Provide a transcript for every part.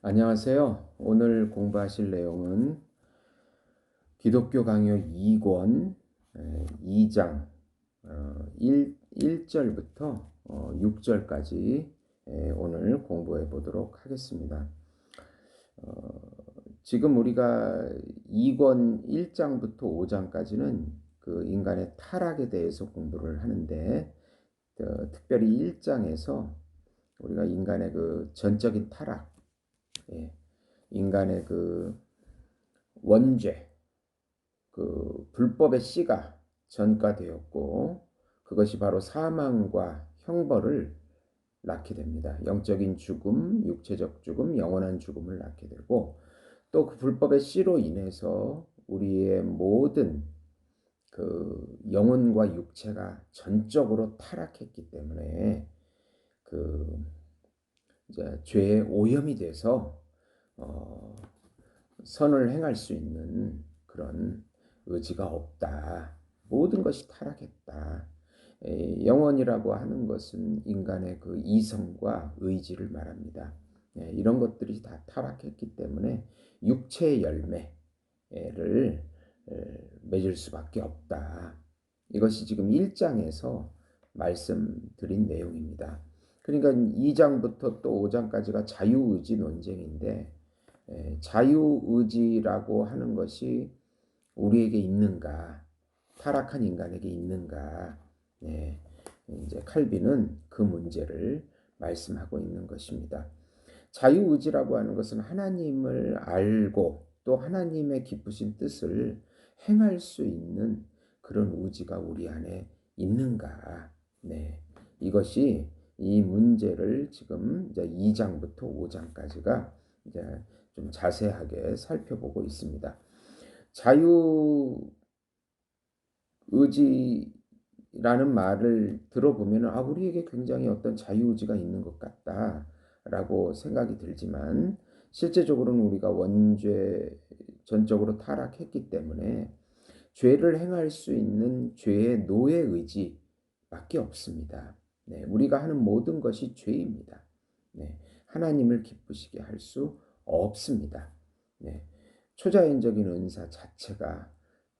안녕하세요. 오늘 공부하실 내용은 기독교 강요 2권 2장 1절부터 6절까지 오늘 공부해 보도록 하겠습니다. 지금 우리가 2권 1장부터 5장까지는 그 인간의 타락에 대해서 공부를 하는데 특별히 1장에서 우리가 인간의 그 전적인 타락, 인간의 그 원죄, 그 불법의 씨가 전가되었고 그것이 바로 사망과 형벌을 낳게 됩니다. 영적인 죽음, 육체적 죽음, 영원한 죽음을 낳게 되고 또 그 불법의 씨로 인해서 우리의 모든 그 영혼과 육체가 전적으로 타락했기 때문에 그 이제 죄의 오염이 돼서 어, 선을 행할 수 있는 그런 의지가 없다. 모든 것이 타락했다. 영혼이라고 하는 것은 인간의 그 이성과 의지를 말합니다. 이런 것들이 다 타락했기 때문에 육체의 열매를 맺을 수밖에 없다. 이것이 지금 1장에서 말씀드린 내용입니다. 그러니까 2장부터 또 5장까지가 자유의지 논쟁인데 자유의지라고 하는 것이 우리에게 있는가, 타락한 인간에게 있는가, 이제 칼빈은 그 문제를 말씀하고 있는 것입니다. 자유의지라고 하는 것은 하나님을 알고 또 하나님의 기쁘신 뜻을 행할 수 있는 그런 의지가 우리 안에 있는가, 이것이 이 문제를 지금 이제 2장부터 5장까지가 이제 좀 자세하게 살펴보고 있습니다. 자유의지라는 말을 들어보면 우리에게 굉장히 어떤 자유의지가 있는 것 같다라고 생각이 들지만 실제적으로는 우리가 원죄 전적으로 타락했기 때문에 죄를 행할 수 있는 죄의 노예 의지밖에 없습니다. 우리가 하는 모든 것이 죄입니다. 하나님을 기쁘시게 할 수 없습니다. 초자연적인 은사 자체가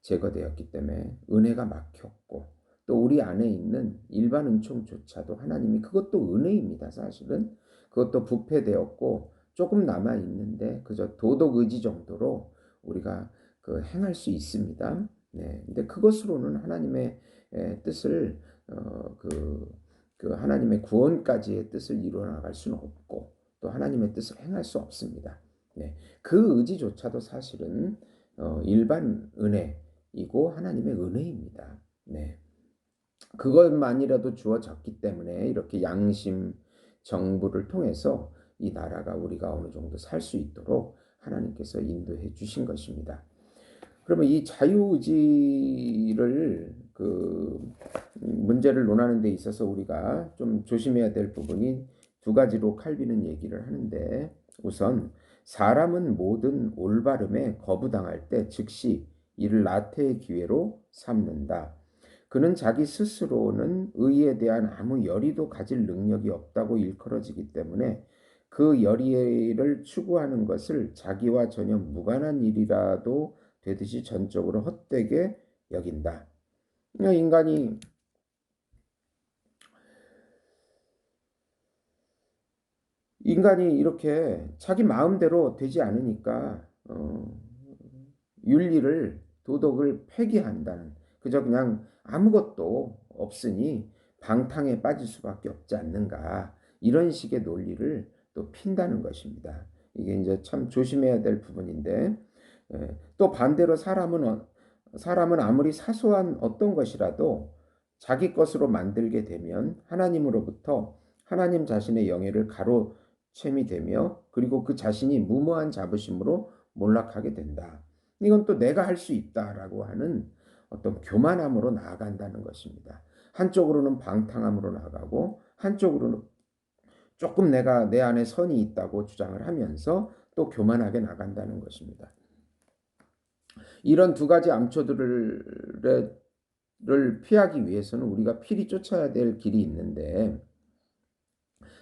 제거되었기 때문에 은혜가 막혔고 또 우리 안에 있는 일반 은총조차도 하나님이 그것도 은혜입니다. 사실은 그것도 부패되었고 조금 남아 있는데 그저 도덕 의지 정도로 우리가 그 행할 수 있습니다. 근데 그것으로는 하나님의 뜻을 그 하나님의 구원까지의 뜻을 이루어 나갈 수는 없고 또 하나님의 뜻을 행할 수 없습니다. 그 의지조차도 사실은 일반 은혜이고 하나님의 은혜입니다. 그것만이라도 주어졌기 때문에 이렇게 양심 정부를 통해서 이 나라가 우리가 어느 정도 살 수 있도록 하나님께서 인도해 주신 것입니다. 그러면 이 자유의지를 그 문제를 논하는 데 있어서 우리가 좀 조심해야 될 부분이 두 가지로 칼빈은 얘기를 하는데 우선 사람은 모든 올바름에 거부당할 때 즉시 이를 나태의 기회로 삼는다. 그는 자기 스스로는 의에 대한 아무 열의도 가질 능력이 없다고 일컬어지기 때문에 그 열의를 추구하는 것을 자기와 전혀 무관한 일이라도 되듯이 전적으로 헛되게 여긴다. 인간이 이렇게 자기 마음대로 되지 않으니까 윤리를 도덕을 폐기한다는 그저 그냥 아무것도 없으니 방탕에 빠질 수밖에 없지 않는가 이런 식의 논리를 또 핀다는 것입니다. 이게 이제 참 조심해야 될 부분인데 또 반대로 사람은 아무리 사소한 어떤 것이라도 자기 것으로 만들게 되면 하나님으로부터 하나님 자신의 영예를 가로챈이 되며 그리고 그 자신이 무모한 자부심으로 몰락하게 된다. 이건 또 내가 할 수 있다라고 하는 어떤 교만함으로 나아간다는 것입니다. 한쪽으로는 방탕함으로 나가고 한쪽으로는 조금 내가 내 안에 선이 있다고 주장을 하면서 또 교만하게 나간다는 것입니다. 이런 두 가지 암초들을 피하기 위해서는 우리가 필히 쫓아야 될 길이 있는데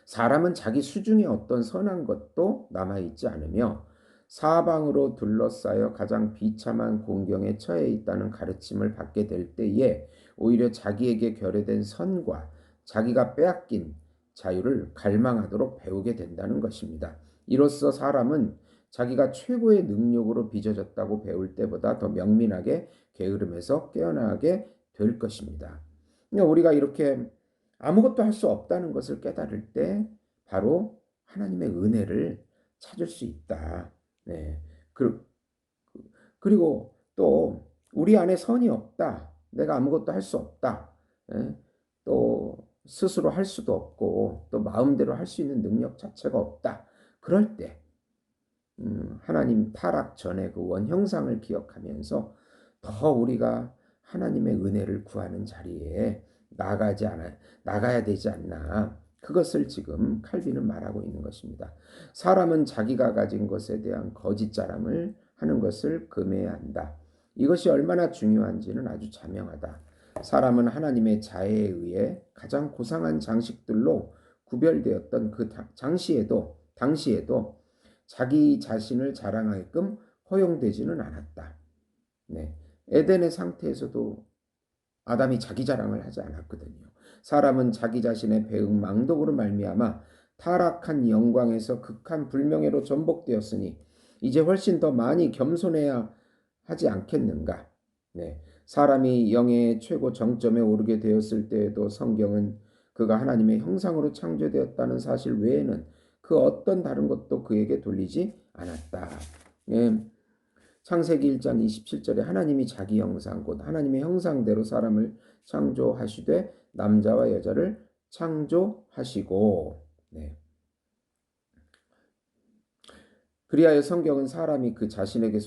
사람은 자기 수중에 어떤 선한 것도 남아있지 않으며 사방으로 둘러싸여 가장 비참한 공경에 처해 있다는 가르침을 받게 될 때에 오히려 자기에게 결여된 선과 자기가 빼앗긴 자유를 갈망하도록 배우게 된다는 것입니다. 이로써 사람은 자기가 최고의 능력으로 빚어졌다고 배울 때보다 더 명민하게 게으름에서 깨어나게 될 것입니다. 우리가 이렇게 아무것도 할 수 없다는 것을 깨달을 때 바로 하나님의 은혜를 찾을 수 있다. 네. 그리고 또 우리 안에 선이 없다. 내가 아무것도 할 수 없다. 예? 또 스스로 할 수도 없고 또 마음대로 할 수 있는 능력 자체가 없다. 그럴 때 하나님 타락 전에 그 원형상을 기억하면서 더 우리가 하나님의 은혜를 구하는 자리에 나가야 되지 않나. 그것을 지금 칼빈은 말하고 있는 것입니다. 사람은 자기가 가진 것에 대한 거짓 자랑을 하는 것을 금해야 한다. 이것이 얼마나 중요한지는 아주 자명하다. 사람은 하나님의 자애에 의해 가장 고상한 장식들로 구별되었던 그 당시에도 자기 자신을 자랑하게끔 허용되지는 않았다. 네. 에덴의 상태에서도 아담이 자기 자랑을 하지 않았거든요. 사람은 자기 자신의 배은망덕으로 말미암아 타락한 영광에서 극한 불명예로 전복되었으니 이제 훨씬 더 많이 겸손해야 하지 않겠는가. 네. 사람이 영의 최고 정점에 오르게 되었을 때에도 성경은 그가 하나님의 형상으로 창조되었다는 사실 외에는 그 어떤 다른 것도 그에게 돌리지 않았다. 예. 창세기 1장 27절에 하나님이 자기 형상 곧 하나님의 형상대로 사람을 창조하시되 남자와 여자를 창조하시고. 네. 그리하여 성경은 사람이 그 자신에게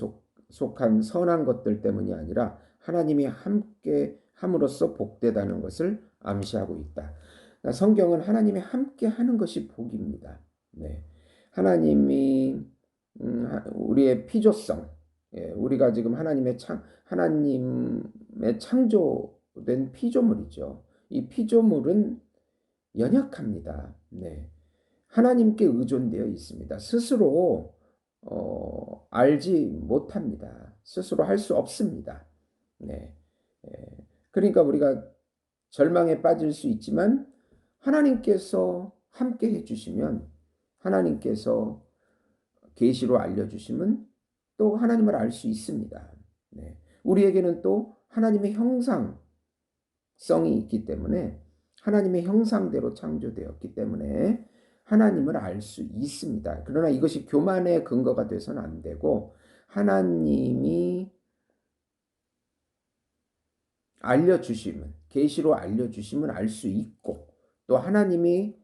속한 선한 것들 때문이 아니라 하나님이 함께 함으로써 복되다는 것을 암시하고 있다. 그러니까 성경은 하나님이 함께 하는 것이 복입니다. 네. 하나님이 우리의 피조성, 우리가 지금 하나님의 창조된 피조물이죠. 이 피조물은 연약합니다. 네. 하나님께 의존되어 있습니다. 스스로 알지 못합니다. 스스로 할 수 없습니다. 네. 그러니까 우리가 절망에 빠질 수 있지만 하나님께서 함께 해주시면 하나님께서 계시로 알려주시면 또 하나님을 알 수 있습니다. 네. 우리에게는 또 하나님의 형상성이 있기 때문에 하나님의 형상대로 창조되었기 때문에 하나님을 알 수 있습니다. 그러나 이것이 교만의 근거가 돼서는 안 되고 하나님이 알려주시면 계시로 알려주시면 알 수 있고 또 하나님이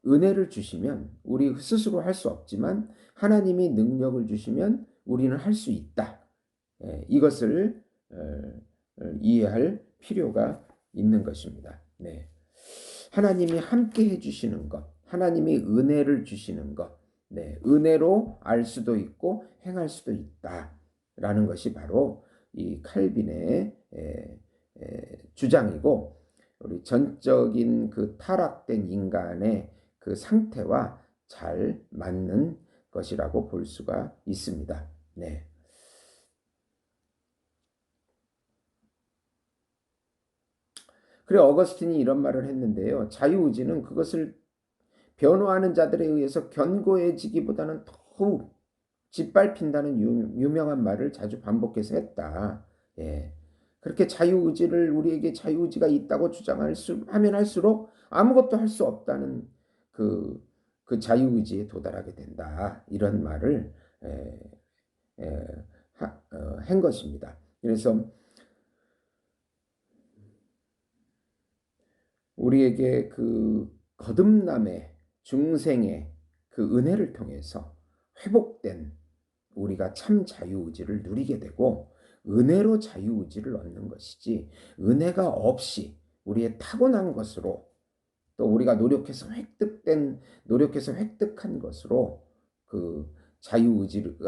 은혜를 주시면 우리 스스로 할 수 없지만 하나님이 능력을 주시면 우리는 할 수 있다. 이것을 이해할 필요가 있는 것입니다. 네. 하나님이 함께 해주시는 것, 하나님이 은혜를 주시는 것, 네. 은혜로 알 수도 있고 행할 수도 있다라는 것이 바로 이 칼빈의 주장이고 우리 전적인 그 타락된 인간의 그 상태와 잘 맞는 것이라고 볼 수가 있습니다. 네. 그래 어거스틴이 이런 말을 했는데요. 자유의지는 그것을 변호하는 자들에 의해서 견고해지기보다는 더욱 짓밟힌다는 유명한 말을 자주 반복해서 했다. 예. 그렇게 자유의지를 우리에게 자유의지가 있다고 하면 할수록 아무것도 할 수 없다는 그, 그 자유의지에 도달하게 된다. 이런 말을 한 것입니다. 그래서 우리에게 그 거듭남의 중생의 그 은혜를 통해서 회복된 우리가 참 자유의지를 누리게 되고 은혜로 자유의지를 얻는 것이지 은혜가 없이 우리의 타고난 것으로 또 우리가 노력해서 획득한 것으로 그 자유의지를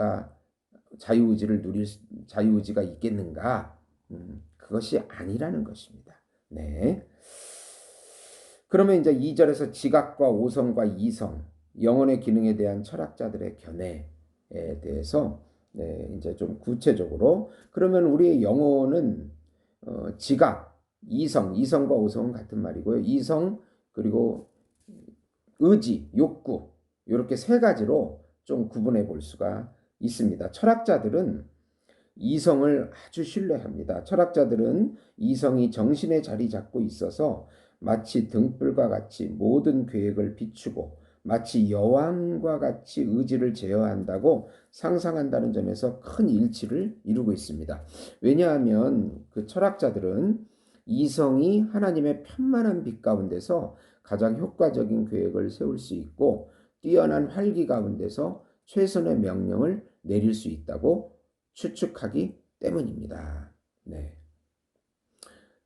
누릴 자유의지가 있겠는가? 그것이 아니라는 것입니다. 네. 그러면 이제 2절에서 지각과 오성과 이성, 영혼의 기능에 대한 철학자들의 견해에 대해서 이제 좀 구체적으로 그러면 우리의 영혼은 지각, 이성과 오성은 같은 말이고요. 이성 그리고 의지, 욕구 이렇게 세 가지로 좀 구분해 볼 수가 있습니다. 철학자들은 이성을 아주 신뢰합니다. 철학자들은 이성이 정신에 자리 잡고 있어서 마치 등불과 같이 모든 계획을 비추고 마치 여왕과 같이 의지를 제어한다고 상상한다는 점에서 큰 일치를 이루고 있습니다. 왜냐하면 그 철학자들은 이성이 하나님의 편만한 빛 가운데서 가장 효과적인 계획을 세울 수 있고 뛰어난 활기 가운데서 최선의 명령을 내릴 수 있다고 추측하기 때문입니다. 네.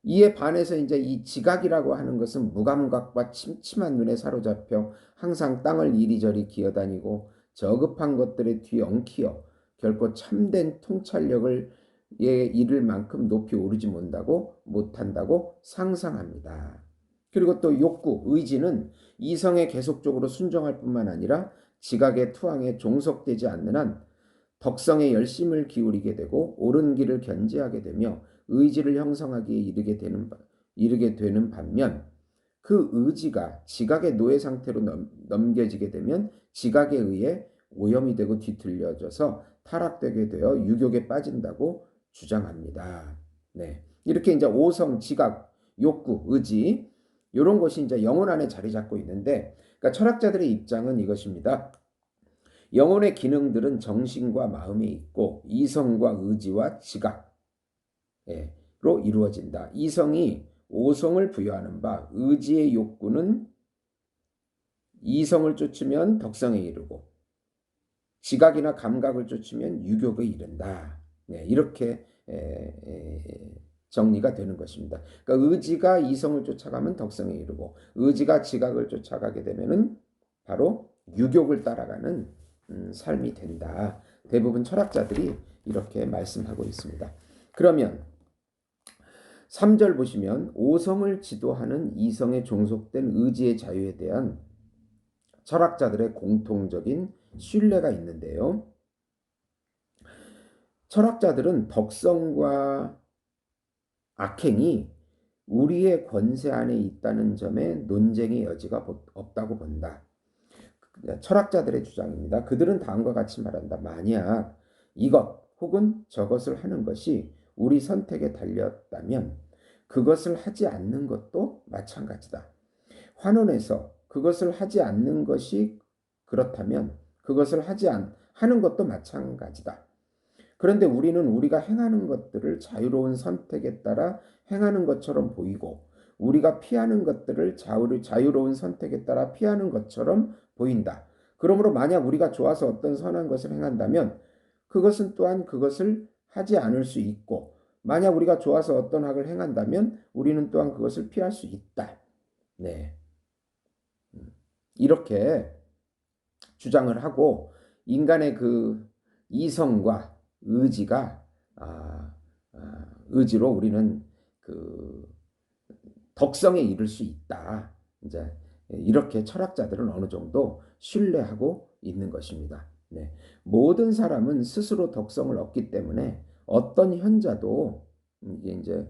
이에 반해서 이제 이 지각이라고 하는 것은 무감각과 침침한 눈에 사로잡혀 항상 땅을 이리저리 기어다니고 저급한 것들에 뒤엉키어 결코 참된 통찰력을 이를 만큼 높이 오르지 못한다고 상상합니다. 그리고 또 욕구, 의지는 이성에 계속적으로 순종할 뿐만 아니라 지각의 투항에 종속되지 않는 한 덕성에 열심을 기울이게 되고 옳은 길을 견지하게 되며 의지를 형성하기에 이르게 되는 반면 그 의지가 지각의 노예 상태로 넘겨지게 되면 지각에 의해 오염이 되고 뒤틀려져서 타락되게 되어 유욕에 빠진다고 주장합니다. 네. 이렇게 이제 오성, 지각, 욕구, 의지 이런 것이 이제 영혼 안에 자리 잡고 있는데 그러니까 철학자들의 입장은 이것입니다. 영혼의 기능들은 정신과 마음에 있고 이성과 의지와 지각로 이루어진다. 이성이 오성을 부여하는 바 의지의 욕구는 이성을 쫓으면 덕성에 이르고 지각이나 감각을 쫓으면 유욕에 이른다. 이렇게 정리가 되는 것입니다. 그러니까 의지가 이성을 쫓아가면 덕성에 이르고 의지가 지각을 쫓아가게 되면은 바로 유욕을 따라가는 삶이 된다. 대부분 철학자들이 이렇게 말씀하고 있습니다. 그러면 3절 보시면 오성을 지도하는 이성에 종속된 의지의 자유에 대한 철학자들의 공통적인 신뢰가 있는데요. 철학자들은 덕성과 악행이 우리의 권세 안에 있다는 점에 논쟁의 여지가 없다고 본다. 철학자들의 주장입니다. 그들은 다음과 같이 말한다. 만약 이것 혹은 저것을 하는 것이 우리 선택에 달렸다면 그것을 하지 않는 것도 마찬가지다. 환원해서 그것을 하지 않는 것이 그렇다면 그것을 하는 것도 마찬가지다. 그런데 우리는 우리가 행하는 것들을 자유로운 선택에 따라 행하는 것처럼 보이고 우리가 피하는 것들을 자유로운 선택에 따라 피하는 것처럼 보인다. 그러므로 만약 우리가 좋아서 어떤 선한 것을 행한다면 그것은 또한 그것을 하지 않을 수 있고 만약 우리가 좋아서 어떤 악을 행한다면 우리는 또한 그것을 피할 수 있다. 네. 이렇게 주장을 하고 인간의 그 이성과 의지가 의지로 우리는 그 덕성에 이를 수 있다. 이제 이렇게 철학자들은 어느 정도 신뢰하고 있는 것입니다. 네. 모든 사람은 스스로 덕성을 얻기 때문에 어떤 현자도 이제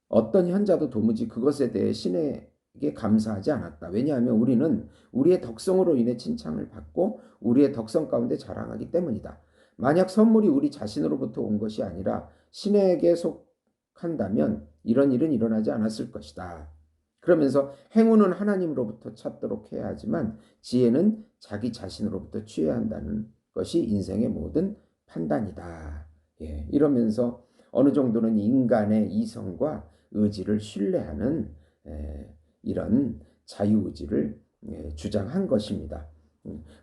어떤 현자도 도무지 그것에 대해 신에게 감사하지 않았다. 왜냐하면 우리는 우리의 덕성으로 인해 칭찬을 받고 우리의 덕성 가운데 자랑하기 때문이다. 만약 선물이 우리 자신으로부터 온 것이 아니라 신에게 속한다면 이런 일은 일어나지 않았을 것이다. 그러면서 행운은 하나님으로부터 찾도록 해야 하지만 지혜는 자기 자신으로부터 취해야 한다는 것이 인생의 모든 판단이다. 이러면서 어느 정도는 인간의 이성과 의지를 신뢰하는 이런 자유의지를 주장한 것입니다.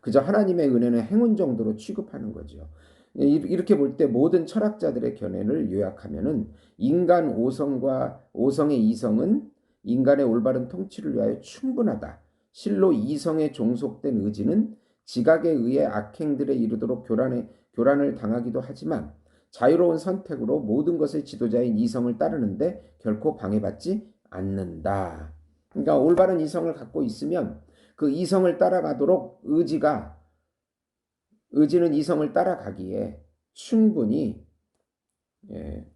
그저 하나님의 은혜는 행운 정도로 취급하는 거죠. 이렇게 볼 때 모든 철학자들의 견해를 요약하면은 인간 오성의 이성은 인간의 올바른 통치를 위하여 충분하다. 실로 이성에 종속된 의지는 지각에 의해 악행들에 이르도록 교란을 당하기도 하지만 자유로운 선택으로 모든 것의 지도자인 이성을 따르는데 결코 방해받지 않는다. 그러니까 올바른 이성을 갖고 있으면 그 이성을 따라가도록 의지는 이성을 따라가기에 충분히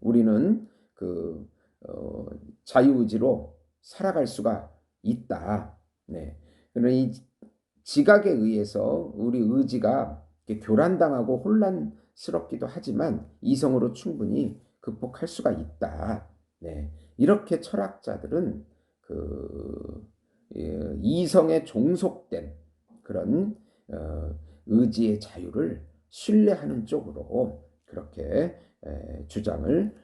우리는 그 어, 자유의지로 살아갈 수가 있다. 네. 그러나 이 지각에 의해서 우리 의지가 교란당하고 혼란스럽기도 하지만 이성으로 충분히 극복할 수가 있다. 네. 이렇게 철학자들은 그 이성에 종속된 그런 의지의 자유를 신뢰하는 쪽으로 그렇게 주장을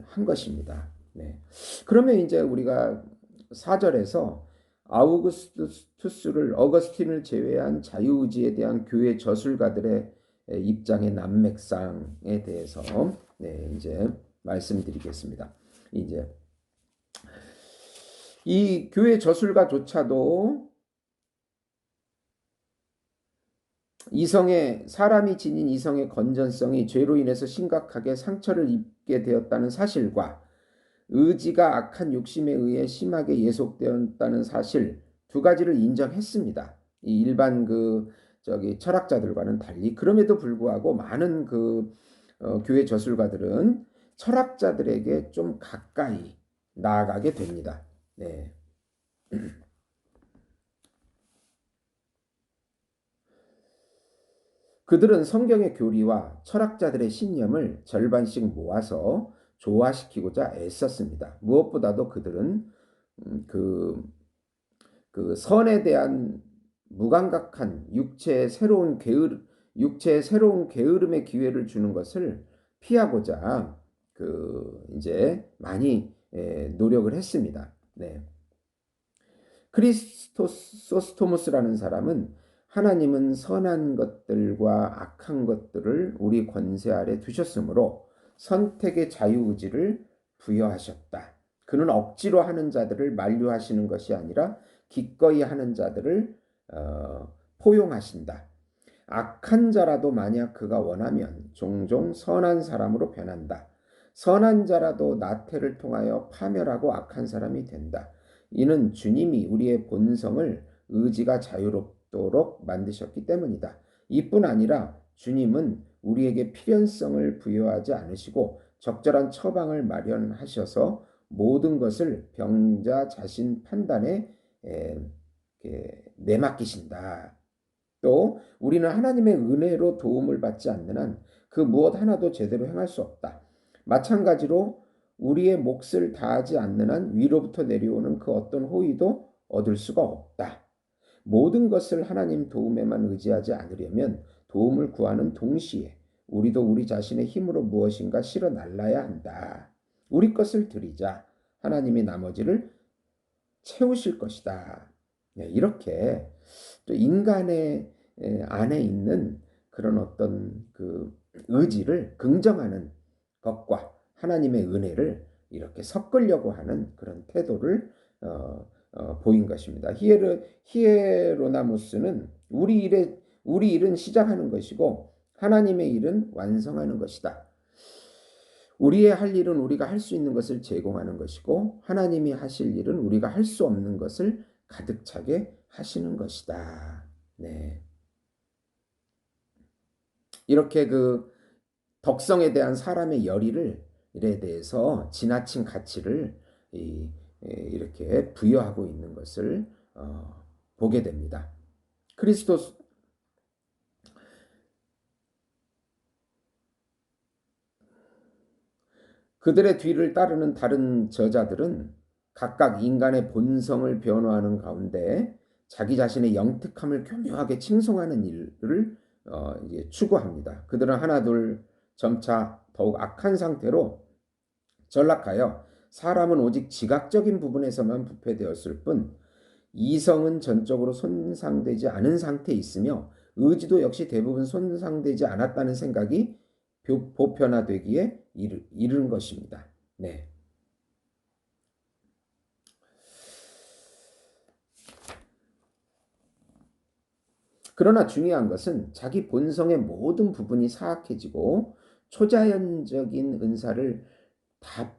한 것입니다. 네. 그러면 이제 우리가 4절에서 어거스틴을 제외한 자유의지에 대한 교회 저술가들의 입장의 난맥상에 대해서 이제 말씀드리겠습니다. 이제 이 교회 저술가조차도 사람이 지닌 이성의 건전성이 죄로 인해서 심각하게 상처를 입게 되었다는 사실과 의지가 악한 욕심에 의해 심하게 예속되었다는 사실 두 가지를 인정했습니다. 이 일반 철학자들과는 달리 그럼에도 불구하고 많은 교회 저술가들은 철학자들에게 좀 가까이 나아가게 됩니다. 네. 그들은 성경의 교리와 철학자들의 신념을 절반씩 모아서 조화시키고자 애썼습니다. 무엇보다도 그들은 그 선에 대한 무감각한 육체의 새로운 게으름의 기회를 주는 것을 피하고자 이제 많이 노력을 했습니다. 네. 크리스토소스토무스라는 사람은 하나님은 선한 것들과 악한 것들을 우리 권세 아래 두셨으므로 선택의 자유의지를 부여하셨다. 그는 억지로 하는 자들을 만류하시는 것이 아니라 기꺼이 하는 자들을 포용하신다. 악한 자라도 만약 그가 원하면 종종 선한 사람으로 변한다. 선한 자라도 나태를 통하여 파멸하고 악한 사람이 된다. 이는 주님이 우리의 본성을 의지가 자유롭도록 만드셨기 때문이다. 이뿐 아니라 주님은 우리에게 필연성을 부여하지 않으시고 적절한 처방을 마련하셔서 모든 것을 병자 자신 판단에 내맡기신다. 또 우리는 하나님의 은혜로 도움을 받지 않는 한 그 무엇 하나도 제대로 행할 수 없다. 마찬가지로 우리의 몫을 다하지 않는 한 위로부터 내려오는 그 어떤 호의도 얻을 수가 없다. 모든 것을 하나님 도움에만 의지하지 않으려면 도움을 구하는 동시에 우리도 우리 자신의 힘으로 무엇인가 실어 날라야 한다. 우리 것을 드리자. 하나님이 나머지를 채우실 것이다. 네, 이렇게 또 인간의 안에 있는 그런 어떤 의지를 긍정하는 것과 하나님의 은혜를 이렇게 섞으려고 하는 그런 태도를 보인 것입니다. 히에로나무스는 우리 일은 시작하는 것이고 하나님의 일은 완성하는 것이다. 우리의 할 일은 우리가 할 수 있는 것을 제공하는 것이고 하나님이 하실 일은 우리가 할 수 없는 것을 가득 차게 하시는 것이다. 네. 이렇게 덕성에 대한 사람의 열의에 대해서 지나친 가치를 이렇게 부여하고 있는 것을 보게 됩니다. 그들의 뒤를 따르는 다른 저자들은 각각 인간의 본성을 변호하는 가운데 자기 자신의 영특함을 교묘하게 칭송하는 일을 이제 추구합니다. 그들은 하나둘 점차 더욱 악한 상태로 전락하여 사람은 오직 지각적인 부분에서만 부패되었을 뿐 이성은 전적으로 손상되지 않은 상태에 있으며 의지도 역시 대부분 손상되지 않았다는 생각이 보편화되기에 이르는 것입니다. 네. 그러나 중요한 것은 자기 본성의 모든 부분이 사악해지고 초자연적인 은사를 다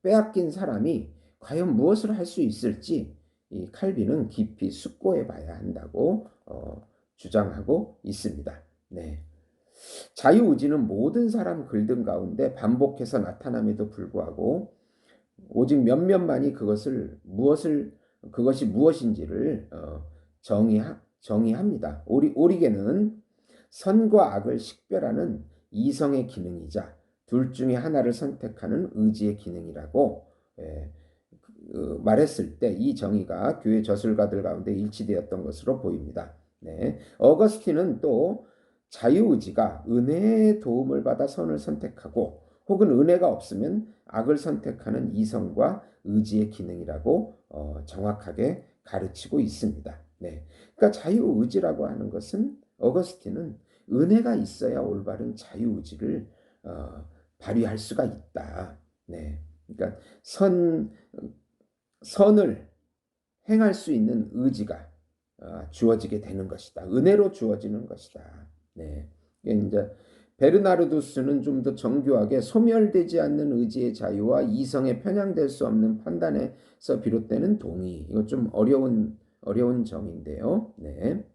빼앗긴 사람이 과연 무엇을 할 수 있을지 이 칼빈은 깊이 숙고해 봐야 한다고 주장하고 있습니다. 네. 자유의지는 모든 사람 글들 가운데 반복해서 나타남에도 불구하고 오직 몇몇만이 그것이 무엇인지를 정의합니다. 오리게는 선과 악을 식별하는 이성의 기능이자 둘 중에 하나를 선택하는 의지의 기능이라고 말했을 때 이 정의가 교회 저술가들 가운데 일치되었던 것으로 보입니다. 네. 어거스틴은 또 자유의지가 은혜의 도움을 받아 선을 선택하고 혹은 은혜가 없으면 악을 선택하는 이성과 의지의 기능이라고 정확하게 가르치고 있습니다. 네. 그러니까 자유의지라고 하는 것은 어거스틴은 은혜가 있어야 올바른 자유의지를 발휘할 수가 있다. 네. 그러니까 선을 행할 수 있는 의지가 주어지게 되는 것이다. 은혜로 주어지는 것이다. 네. 이제 베르나르두스는 좀 더 정교하게 소멸되지 않는 의지의 자유와 이성에 편향될 수 없는 판단에서 비롯되는 동의. 이거 좀 어려운 정인데요. 네.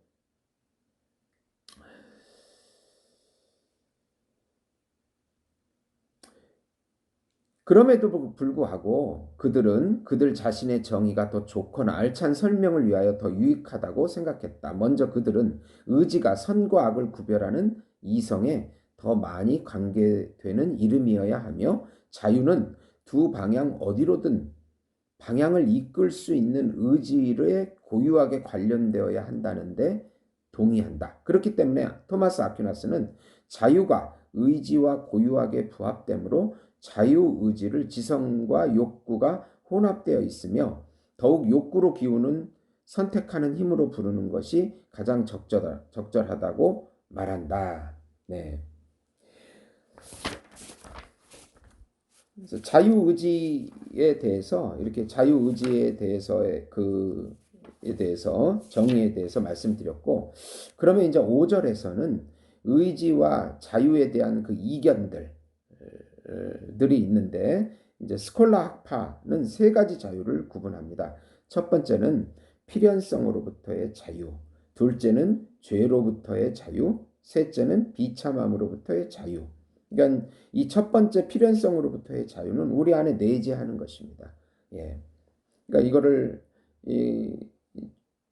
그럼에도 불구하고 그들은 그들 자신의 정의가 더 좋거나 알찬 설명을 위하여 더 유익하다고 생각했다. 먼저 그들은 의지가 선과 악을 구별하는 이성에 더 많이 관계되는 이름이어야 하며 자유는 두 방향 어디로든 방향을 이끌 수 있는 의지에 고유하게 관련되어야 한다는데 동의한다. 그렇기 때문에 토마스 아퀴나스는 자유가 의지와 고유하게 부합되므로 자유의지를 지성과 욕구가 혼합되어 있으며 더욱 욕구로 기우는 선택하는 힘으로 부르는 것이 가장 적절하다고 말한다. 네. 그래서 자유의지에 대해서 이렇게 자유의지에 대해서의 그에 대해서 정의에 대해서 말씀드렸고 그러면 이제 5절에서는 의지와 자유에 대한 그 이견들이 있는데 이제 스콜라 학파는 세 가지 자유를 구분합니다. 첫 번째는 필연성으로부터의 자유, 둘째는 죄로부터의 자유, 셋째는 비참함으로부터의 자유. 그러니까 이 첫 번째 필연성으로부터의 자유는 우리 안에 내재하는 것입니다. 예. 그러니까 이거를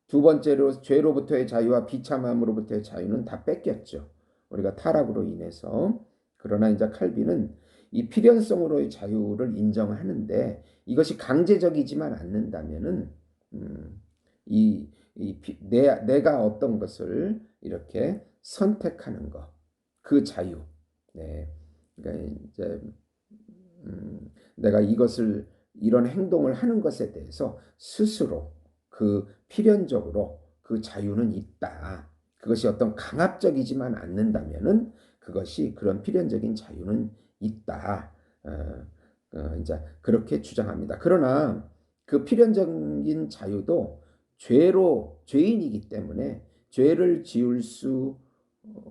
두 번째로 죄로부터의 자유와 비참함으로부터의 자유는 다 뺏겼죠. 우리가 타락으로 인해서. 그러나 이제 칼빈은 이 필연성으로의 자유를 인정하는데 이것이 강제적이지만 않는다면은 내가 어떤 것을 이렇게 선택하는 것, 그 자유. 네. 그러니까 이제 내가 이런 행동을 하는 것에 대해서 스스로 필연적으로 그 자유는 있다. 그것이 어떤 강압적이지만 않는다면은 그것이 그런 필연적인 자유는 있다. 이제 그렇게 주장합니다. 그러나 그 필연적인 자유도 죄인이기 때문에 죄를 지을 수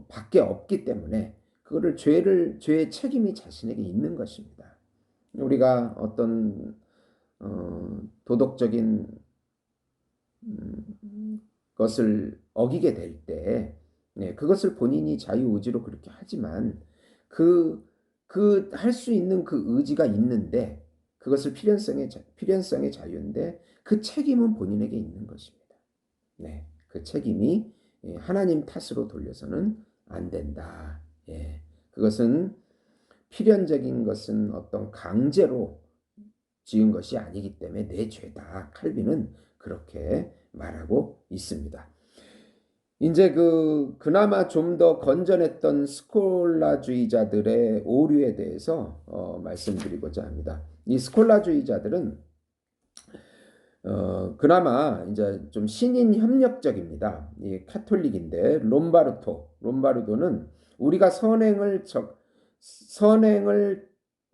밖에 없기 때문에 그거를 죄의 책임이 자신에게 있는 것입니다. 우리가 어떤 도덕적인 것을 어기게 될 때, 네, 그것을 본인이 자유의지로 그렇게 하지만 할 수 있는 그 의지가 있는데 그것을 필연성의 자유인데 그 책임은 본인에게 있는 것입니다. 네, 그 책임이 하나님 탓으로 돌려서는 안 된다. 예, 그것은 필연적인 것은 어떤 강제로 지은 것이 아니기 때문에 내 죄다. 칼빈은 그렇게 말하고 있습니다. 이제 그나마 좀 더 건전했던 스콜라주의자들의 오류에 대해서 말씀드리고자 합니다. 이 스콜라주의자들은 그나마 이제 좀 신인 협력적입니다. 이 카톨릭인데 롬바르도는 우리가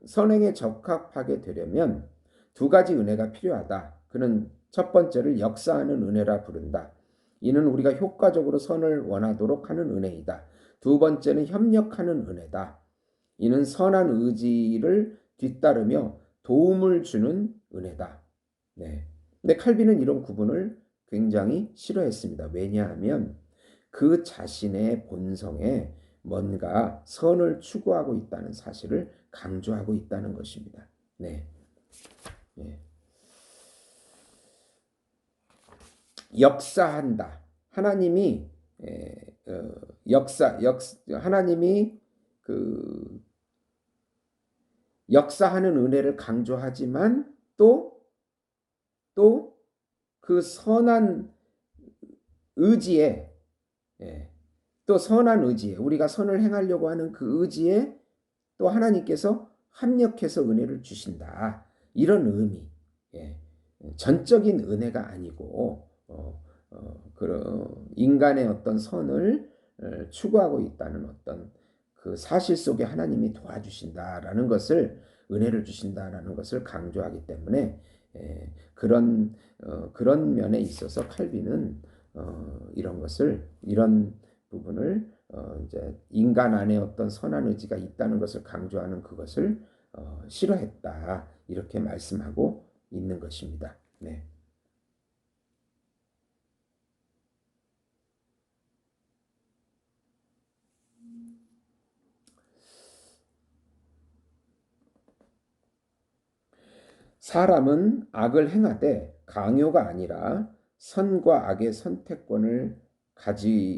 선행에 적합하게 되려면 두 가지 은혜가 필요하다. 그는 첫 번째를 역사하는 은혜라 부른다. 이는 우리가 효과적으로 선을 원하도록 하는 은혜이다. 두 번째는 협력하는 은혜다. 이는 선한 의지를 뒤따르며 도움을 주는 은혜다. 네. 근데 칼빈은 이런 구분을 굉장히 싫어했습니다. 왜냐하면 그 자신의 본성에 뭔가 선을 추구하고 있다는 사실을 강조하고 있다는 것입니다. 네. 네. 역사한다. 하나님이 하나님이 그 역사하는 은혜를 강조하지만 또 그 선한 의지에 예, 또 선한 의지에 우리가 선을 행하려고 하는 그 의지에 또 하나님께서 합력해서 은혜를 주신다. 이런 의미. 예, 전적인 은혜가 아니고 그런 인간의 어떤 선을 추구하고 있다는 어떤 그 사실 속에 하나님이 도와주신다라는 것을 은혜를 주신다라는 것을 강조하기 때문에 그런 면에 있어서 칼빈은 이런 부분을 이제 인간 안에 어떤 선한 의지가 있다는 것을 강조하는 그것을 싫어했다 이렇게 말씀하고 있는 것입니다. 네. 사람은 악을 행하되 강요가 아니라 선과 악의 선택권을 가지